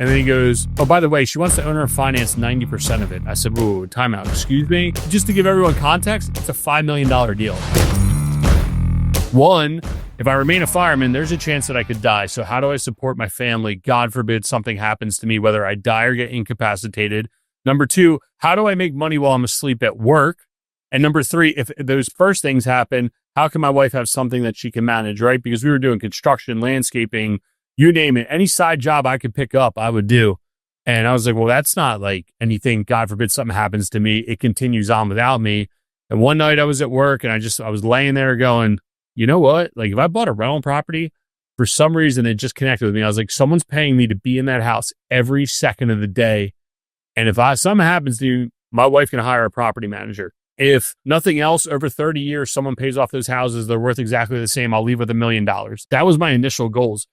And then he goes, oh, by the way, she wants to own or finance 90% of it. I said, whoa, timeout, excuse me? Just to give everyone context, it's a $5 million deal. One, if I remain a fireman, there's a chance that I could die. So how do I support my family? God forbid something happens to me, whether I die or get incapacitated. Number two, how do I make money while I'm asleep at work? And number three, if those first things happen, how can my wife have something that she can manage, right? Because we were doing construction, landscaping, you name it. Any side job I could pick up, I would do. And I was like, well, that's not like anything. God forbid something happens to me. It continues on without me. And one night I was at work and I was laying there going, you know what? Like if I bought a rental property, for some reason, it just connected with me. I was like, someone's paying me to be in that house every second of the day. And if something happens to you, my wife can hire a property manager. If nothing else, over 30 years, someone pays off those houses, they're worth exactly the same. I'll leave with $1 million. That was my initial goals.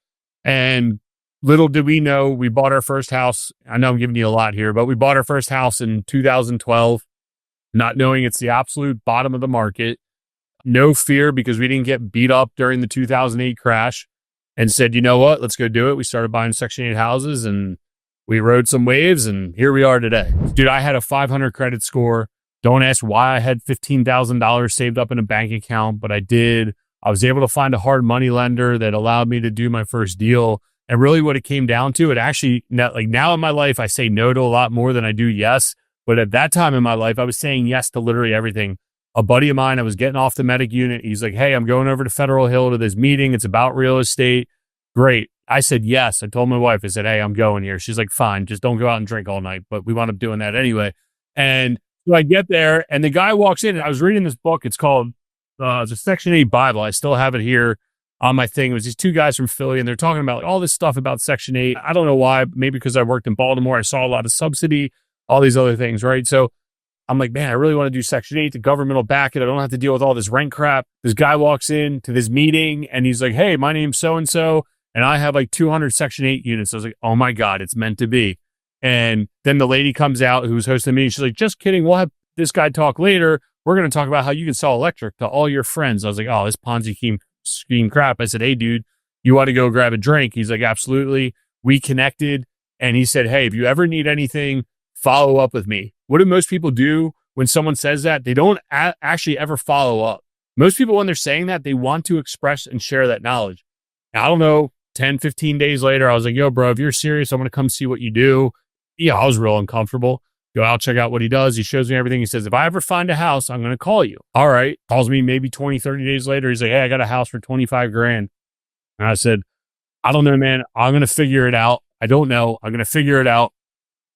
And little did we know, we bought our first house. I know I'm giving you a lot here, but we bought our first house in 2012, not knowing it's the absolute bottom of the market. No fear because we didn't get beat up during the 2008 crash and said, you know what, let's go do it. We started buying Section 8 houses and we rode some waves and here we are today. Dude, I had a 500 credit score. Don't ask why I had $15,000 saved up in a bank account, but I did. I was able to find a hard money lender that allowed me to do my first deal. And really what it came down to, it actually, now in my life, I say no to a lot more than I do yes. But at that time in my life, I was saying yes to literally everything. A buddy of mine, I was getting off the medic unit. He's like, hey, I'm going over to Federal Hill to this meeting. It's about real estate. Great. I said yes. I told my wife, I said, hey, I'm going here. She's like, fine, just don't go out and drink all night. But we wound up doing that anyway. And so I get there and the guy walks in and I was reading this book. It's called the Section 8 Bible. I still have it here on my thing. It was these two guys from Philly and they're talking about all this stuff about Section 8. I don't know why. Maybe because I worked in Baltimore. I saw a lot of subsidy, all these other things, right? So I'm like, man, I really want to do Section 8. The government will back it. I don't have to deal with all this rent crap. This guy walks in to this meeting and he's like, hey, my name's so-and-so. And I have like 200 Section 8 units. I was like, oh my God, it's meant to be. And then the lady comes out who's hosting the meeting. She's like, just kidding. We'll have this guy talk later. We're going to talk about how you can sell electric to all your friends. I was like, oh, this Ponzi scheme crap. I said, hey, dude, you want to go grab a drink? He's like, absolutely. We connected. And he said, hey, if you ever need anything, follow up with me. What do most people do when someone says that? They don't actually ever follow up. Most people, when they're saying that, they want to express and share that knowledge. Now, I don't know, 10, 15 days later, I was like, yo, bro, if you're serious, I'm going to come see what you do. Yeah, I was real uncomfortable. Go out, check out what he does. He shows me everything. He says, if I ever find a house, I'm going to call you. All right. Calls me maybe 20, 30 days later. He's like, hey, I got a house for 25 grand. And I said, I don't know, man. I'm going to figure it out. I don't know. I'm going to figure it out.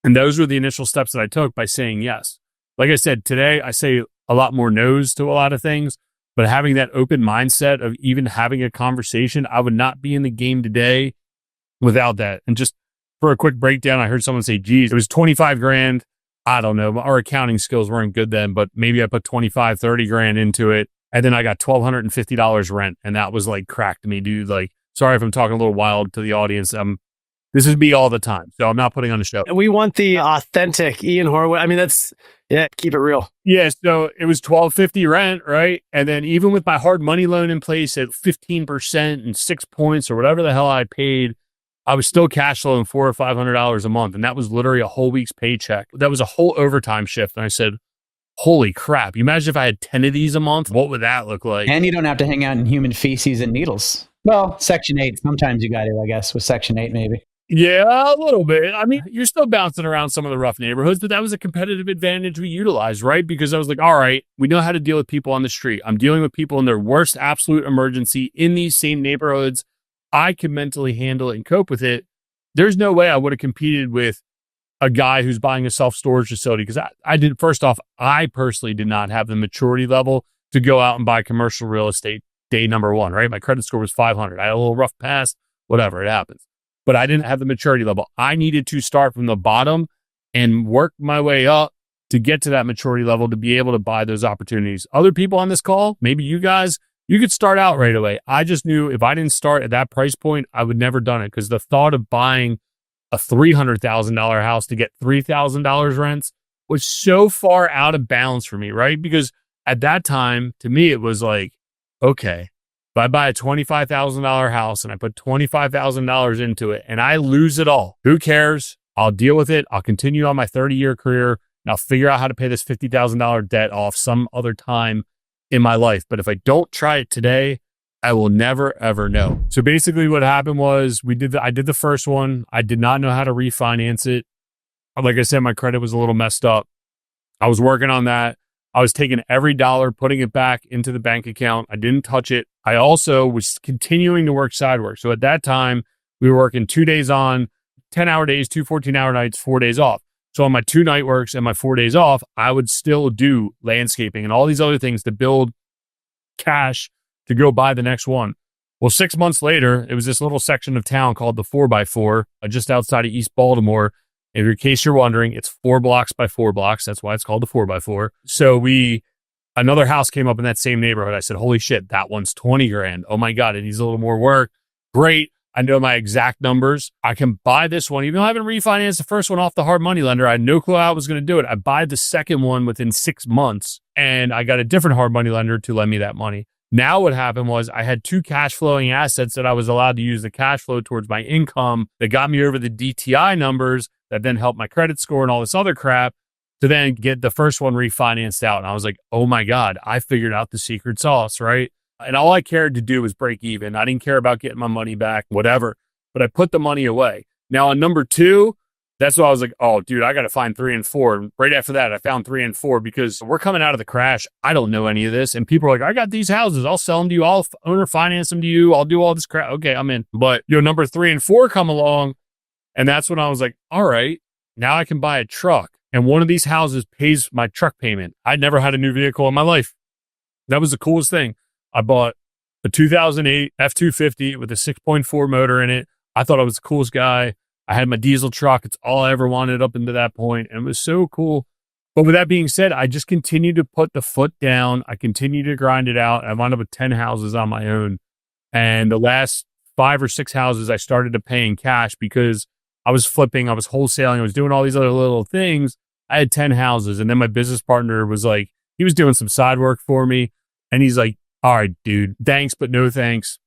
And those were the initial steps that I took by saying yes. Like I said, today I say a lot more no's to a lot of things, but having that open mindset of even having a conversation, I would not be in the game today without that. And just for a quick breakdown, I heard someone say, geez, it was 25 grand. I don't know. Our accounting skills weren't good then, but maybe I put 25, 30 grand into it. And then I got $1,250 rent. And that was like crack to me, dude. Like, sorry if I'm talking a little wild to the audience. This is me all the time. So I'm not putting on a show. We want the authentic Ian Horowitz. I mean, keep it real. Yeah. So it was $1,250 rent, right? And then even with my hard money loan in place at 15% and 6 points or whatever the hell I paid, I was still cash flowing $400 or $500 a month. And that was literally a whole week's paycheck. That was a whole overtime shift. And I said, holy crap. You imagine if I had 10 of these a month, what would that look like? And you don't have to hang out in human feces and needles. Well, Section 8, sometimes you got to, I guess, with Section 8 maybe. Yeah, a little bit. I mean, you're still bouncing around some of the rough neighborhoods, but that was a competitive advantage we utilized, right? Because I was like, all right, we know how to deal with people on the street. I'm dealing with people in their worst absolute emergency in these same neighborhoods. I can mentally handle it and cope with it. There's no way I would have competed with a guy who's buying a self-storage facility because I did. First off, I personally did not have the maturity level to go out and buy commercial real estate day number one, right? My credit score was 500. I had a little rough pass, whatever, it happens. But I didn't have the maturity level. I needed to start from the bottom and work my way up to get to that maturity level to be able to buy those opportunities. Other people on this call, maybe you guys, you could start out right away. I just knew if I didn't start at that price point, I would never done it because the thought of buying a $300,000 house to get $3,000 rents was so far out of bounds for me, right? Because at that time, to me, it was like, okay, If I buy a $25,000 house and I put $25,000 into it and I lose it all, who cares? I'll deal with it. I'll continue on my 30-year career and I'll figure out how to pay this $50,000 debt off some other time in my life. But if I don't try it today, I will never, ever know. So basically what happened was I did the first one. I did not know how to refinance it. Like I said, my credit was a little messed up. I was working on that. I was taking every dollar, putting it back into the bank account. I didn't touch it. I also was continuing to work side work. So at that time, we were working 2 days on, 10-hour days, 2 14-hour nights, 4 days off. So on my 2 night works and my 4 days off, I would still do landscaping and all these other things to build cash to go buy the next one. Well, 6 months later, it was this little section of town called the 4x4, just outside of East Baltimore. In case you're wondering, it's 4 blocks by 4 blocks. That's why it's called the 4x4. So another house came up in that same neighborhood. I said, holy shit, that one's 20 grand. Oh my God, it needs a little more work. Great. I know my exact numbers. I can buy this one. Even though I haven't refinanced the first one off the hard money lender, I had no clue how I was going to do it. I buy the second one within 6 months and I got a different hard money lender to lend me that money. Now what happened was I had 2 cash flowing assets that I was allowed to use the cash flow towards my income that got me over the DTI numbers that then helped my credit score and all this other crap to then get the first one refinanced out. And I was like, oh my God, I figured out the secret sauce, right? And all I cared to do was break even. I didn't care about getting my money back, whatever, but I put the money away. Now on number 2, that's why I was like, oh, dude, I got to find 3 and 4. And right after that, I found 3 and 4 because we're coming out of the crash. I don't know any of this. And people are like, I got these houses. I'll sell them to you. I'll owner finance them to you. I'll do all this crap. Okay, I'm in. But number 3 and 4 come along. And that's when I was like, all right, now I can buy a truck. And one of these houses pays my truck payment. I'd never had a new vehicle in my life. That was the coolest thing. I bought a 2008 F-250 with a 6.4 motor in it. I thought I was the coolest guy. I had my diesel truck. It's all I ever wanted up into that point, and it was so cool. But with that being said, I just continued to put the foot down. I continued to grind it out. I wound up with 10 houses on my own. And the last 5 or 6 houses I started to pay in cash because I was flipping, I was wholesaling, I was doing all these other little things. I had 10 houses. And then my business partner was like, he was doing some side work for me. And he's like, all right, dude, thanks, but no thanks.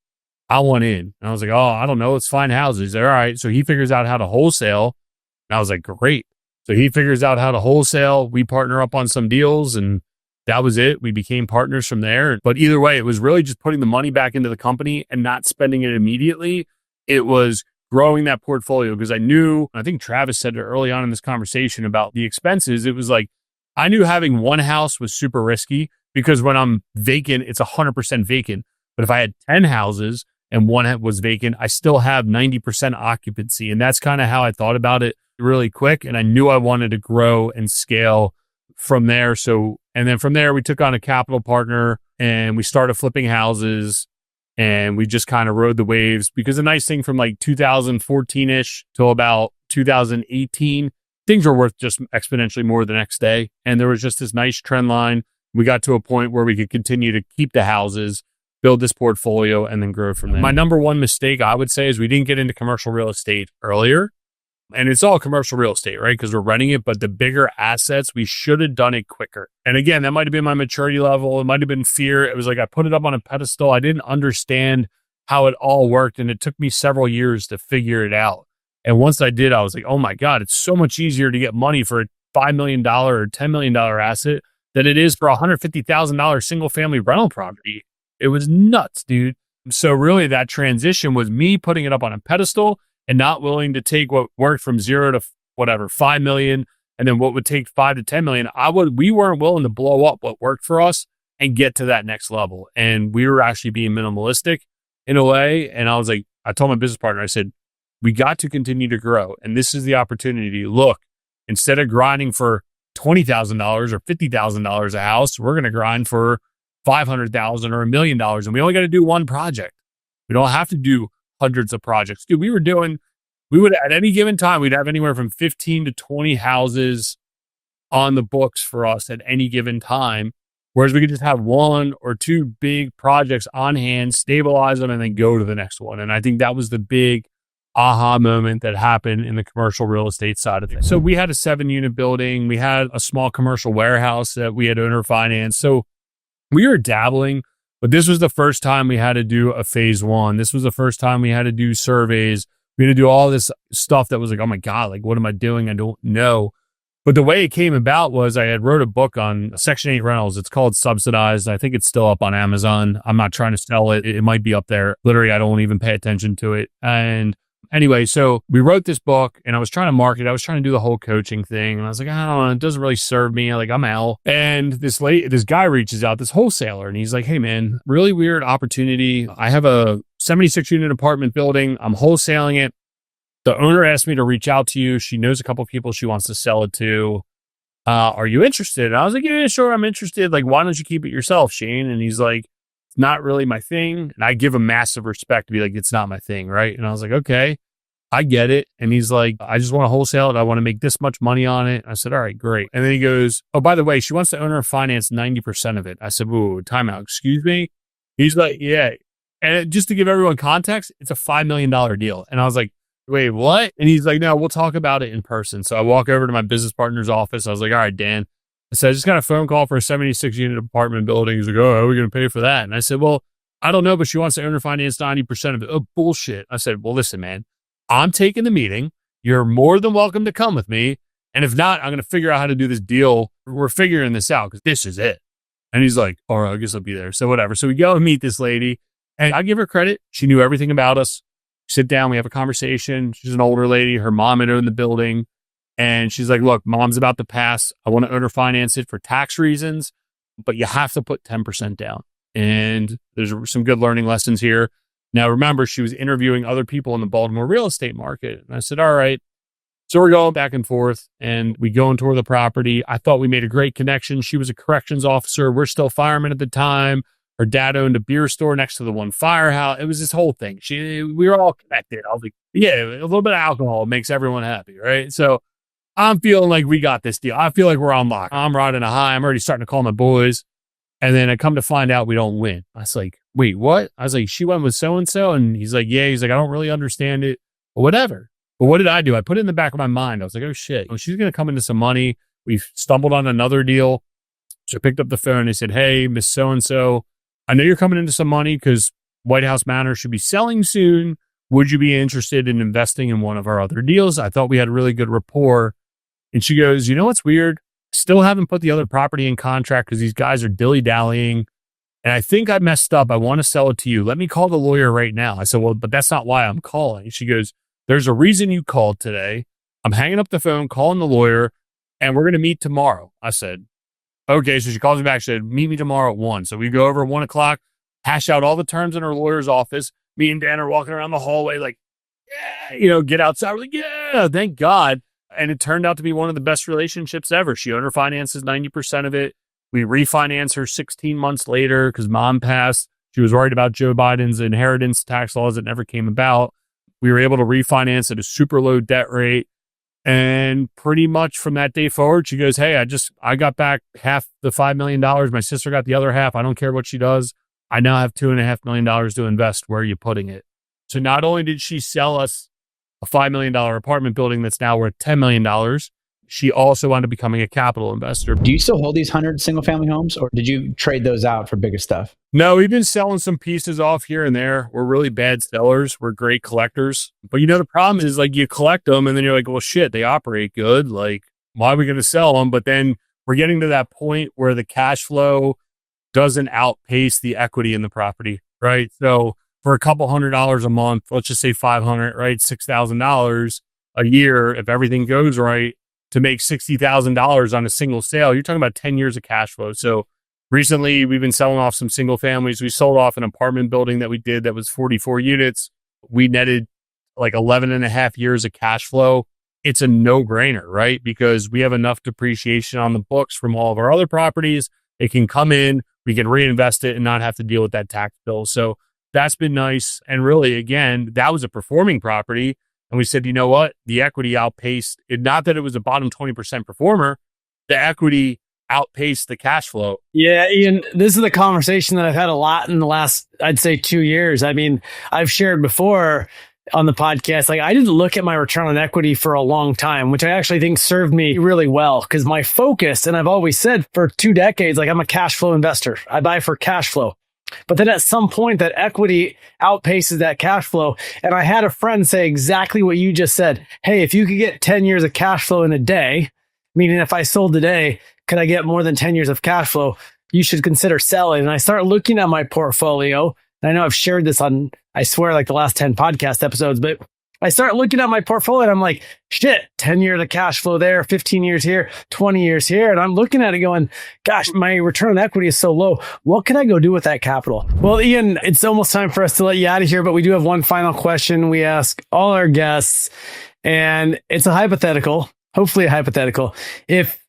I want in. And I was like, oh, I don't know. Let's find houses. All right. So he figures out how to wholesale. And I was like, great. So he figures out how to wholesale. We partner up on some deals and that was it. We became partners from there. But either way, it was really just putting the money back into the company and not spending it immediately. It was growing that portfolio because I knew, I think Travis said it early on in this conversation about the expenses. It was like, I knew having one house was super risky because when I'm vacant, it's 100% vacant. But if I had 10 houses and one was vacant, I still have 90% occupancy. And that's kind of how I thought about it really quick. And I knew I wanted to grow and scale from there. And then from there, we took on a capital partner and we started flipping houses and we just kind of rode the waves because the nice thing from like 2014-ish till about 2018, things were worth just exponentially more the next day. And there was just this nice trend line. We got to a point where we could continue to keep the houses, build this portfolio, and then grow from there. My number one mistake, I would say, is we didn't get into commercial real estate earlier. And it's all commercial real estate, right? Because we're renting it, but the bigger assets, we should have done it quicker. And again, that might have been my maturity level. It might have been fear. It was like I put it up on a pedestal. I didn't understand how it all worked. And it took me several years to figure it out. And once I did, I was like, oh my God, it's so much easier to get money for a $5 million or $10 million asset than it is for a $150,000 single family rental property. It was nuts, dude. So really that transition was me putting it up on a pedestal and not willing to take what worked from 0 to whatever, 5 million. And then what would take 5 to 10 million. We weren't willing to blow up what worked for us and get to that next level. And we were actually being minimalistic in a way. And I was like, I told my business partner, I said, we got to continue to grow. And this is the opportunity. Look, instead of grinding for $20,000 or $50,000 a house, we're going to grind for $500,000 or $1 million. And we only got to do one project. We don't have to do hundreds of projects. Dude, we would at any given time, we'd have anywhere from 15 to 20 houses on the books for us at any given time. Whereas we could just have 1 or 2 big projects on hand, stabilize them, and then go to the next one. And I think that was the big aha moment that happened in the commercial real estate side of things. So we had a 7-unit building. We had a small commercial warehouse that we had owner financed. So we were dabbling But this was the first time we had to do a phase one. This was the first time we had to do surveys. We had to do all this stuff that was like, oh my God, like, what am I doing? I don't know. But the way it came about was I had wrote a book on Section 8 rentals. It's called Subsidized. I think it's still up on Amazon. I'm not trying to sell it. It might be up there. Literally, I don't even pay attention to it. And anyway, so we wrote this book and I was trying to market. I was trying to do the whole coaching thing. And I was like, I don't know, it doesn't really serve me. Like, I'm out. And this guy reaches out, this wholesaler, and he's like, hey man, really weird opportunity. I have a 76 unit apartment building. I'm wholesaling it. The owner asked me to reach out to you. She knows a couple of people she wants to sell it to. Are you interested? And I was like, yeah, sure, I'm interested. Like, why don't you keep it yourself, Shane? And he's like, it's not really my thing. And I give him massive respect to be like, it's not my thing, right? And I was like, okay, I get it. And he's like, I just want to wholesale it. I want to make this much money on it. I said, all right, great. And then he goes, oh, by the way, she wants to owner finance 90% of it. I said, whoa, timeout, excuse me? He's like, yeah. And just to give everyone context, it's a $5 million deal. And I was like, wait, what? And he's like, no, we'll talk about it in person. So I walk over to my business partner's office. I was like, all right, Dan. I said, I just got a phone call for a 76 unit apartment building. He's like, oh, how are we going to pay for that? And I said, well, I don't know, but she wants to owner finance 90% of it. Oh, bullshit. I said, well, listen, man, I'm taking the meeting. You're more than welcome to come with me. And if not, I'm going to figure out how to do this deal. We're figuring this out because this is it. And he's like, all right, I guess I'll be there. So whatever. So we go and meet this lady and I give her credit. She knew everything about us. Sit down, we have a conversation. She's an older lady. Her mom had owned the building. And she's like, look, mom's about to pass. I want to owner finance it for tax reasons, but you have to put 10% down. And there's some good learning lessons here. Now, remember, she was interviewing other people in the Baltimore real estate market. And I said, all right. So we're going back and forth and we go and tour the property. I thought we made a great connection. She was a corrections officer. We're still firemen at the time. Her dad owned a beer store next to the one firehouse. It was this whole thing. We were all connected. I was like, yeah, a little bit of alcohol makes everyone happy, right? So I'm feeling like we got this deal. I feel like we're on lock. I'm riding a high. I'm already starting to call my boys. And then I come to find out we don't win. I was like, wait, what? I was like, she went with so-and-so. And he's like, yeah. He's like, I don't really understand it, but whatever. But what did I do? I put it in the back of my mind. I was like, oh shit, she's going to come into some money. We stumbled on another deal. So I picked up the phone and he said, hey, Miss So-and-so, I know you're coming into some money because White House Manor should be selling soon. Would you be interested in investing in one of our other deals? I thought we had a really good rapport. And she goes, you know what's weird? Still haven't put the other property in contract because these guys are dilly-dallying. And I think I messed up. I want to sell it to you. Let me call the lawyer right now. I said, well, but that's not why I'm calling. She goes, there's a reason you called today. I'm hanging up the phone, calling the lawyer, and we're going to meet tomorrow. I said, okay. So she calls me back. She said, meet me tomorrow at 1. So we go over at 1 o'clock, hash out all the terms in her lawyer's office. Me and Dan are walking around the hallway like, yeah, get outside. We're like, yeah, thank God. And it turned out to be one of the best relationships ever. She owner finances 90% of it. We refinance her 16 months later because mom passed. She was worried about Joe Biden's inheritance tax laws that never came about. We were able to refinance at a super low debt rate. And pretty much from that day forward, she goes, hey, I got back half the $5 million. My sister got the other half. I don't care what she does. I now have $2.5 million to invest. Where are you putting it? So not only did she sell us a $5 million apartment building that's now worth $10 million, she also wound up becoming a capital investor. Do you still hold these 100 single family homes or did you trade those out for bigger stuff? No, we've been selling some pieces off here and there. We're really bad sellers. We're great collectors. But the problem is like you collect them and then you're like, well, shit, they operate good. Like, why are we going to sell them? But then we're getting to that point where the cash flow doesn't outpace the equity in the property, right? So for a couple $100 a month, let's just say 500, right? $6,000 a year, if everything goes right, to make $60,000 on a single sale, you're talking about 10 years of cash flow. So recently we've been selling off some single families. We sold off an apartment building that we did that was 44 units. We netted like 11 and a half years of cash flow. It's a no-brainer, right? Because we have enough depreciation on the books from all of our other properties. It can come in, we can reinvest it and not have to deal with that tax bill. So that's been nice. And really, again, that was a performing property. And we said, you know what? The equity outpaced it. Not that it was a bottom 20% performer. The equity outpaced the cash flow. Yeah, Ian, this is the conversation that I've had a lot in the last, I'd say 2 years. I mean, I've shared before on the podcast, like I didn't look at my return on equity for a long time, which I actually think served me really well because my focus, and I've always said for 2 decades, like I'm a cash flow investor. I buy for cash flow. But then at some point, that equity outpaces that cash flow. And I had a friend say exactly what you just said. Hey, if you could get 10 years of cash flow in a day, meaning if I sold today, could I get more than 10 years of cash flow? You should consider selling. And I start looking at my portfolio. And I know I've shared this on, I swear, like the last 10 podcast episodes, but I start looking at my portfolio and I'm like, shit, 10 years of cash flow there, 15 years here, 20 years here. And I'm looking at it going, gosh, my return on equity is so low. What can I go do with that capital? Well, Ian, it's almost time for us to let you out of here, but we do have one final question we ask all our guests, and it's a hypothetical, hopefully a hypothetical. If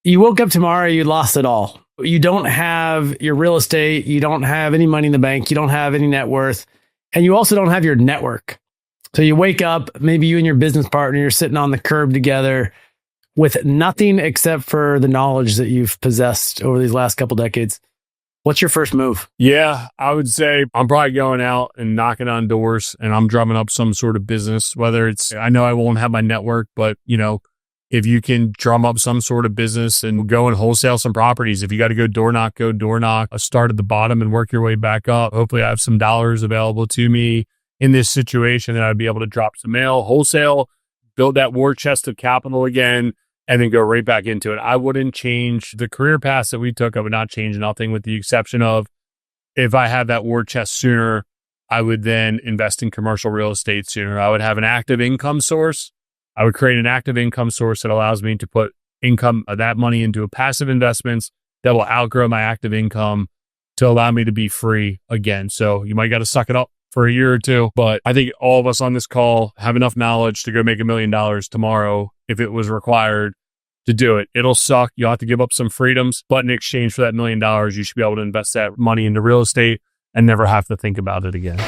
you woke up tomorrow, you lost it all. You don't have your real estate. You don't have any money in the bank. You don't have any net worth. And you also don't have your network. So you wake up, maybe you and your business partner, you're sitting on the curb together with nothing except for the knowledge that you've possessed over these last couple decades. What's your first move? Yeah, I would say I'm probably going out and knocking on doors and I'm drumming up some sort of business, whether it's, I know I won't have my network, but if you can drum up some sort of business and go and wholesale some properties, if you got to go door knock, start at the bottom and work your way back up. Hopefully I have some dollars available to me in this situation that I'd be able to drop some mail, wholesale, build that war chest of capital again, and then go right back into it. I wouldn't change the career path that we took. I would not change nothing with the exception of if I had that war chest sooner, I would then invest in commercial real estate sooner. I would have an active income source. I would create an active income source that allows me to put income of that money into a passive investments that will outgrow my active income to allow me to be free again. So you might got to suck it up for a year or two, but I think all of us on this call have enough knowledge to go make $1 million tomorrow if it was required to do it. It'll suck. You'll have to give up some freedoms, but in exchange for that $1 million, you should be able to invest that money into real estate and never have to think about it again.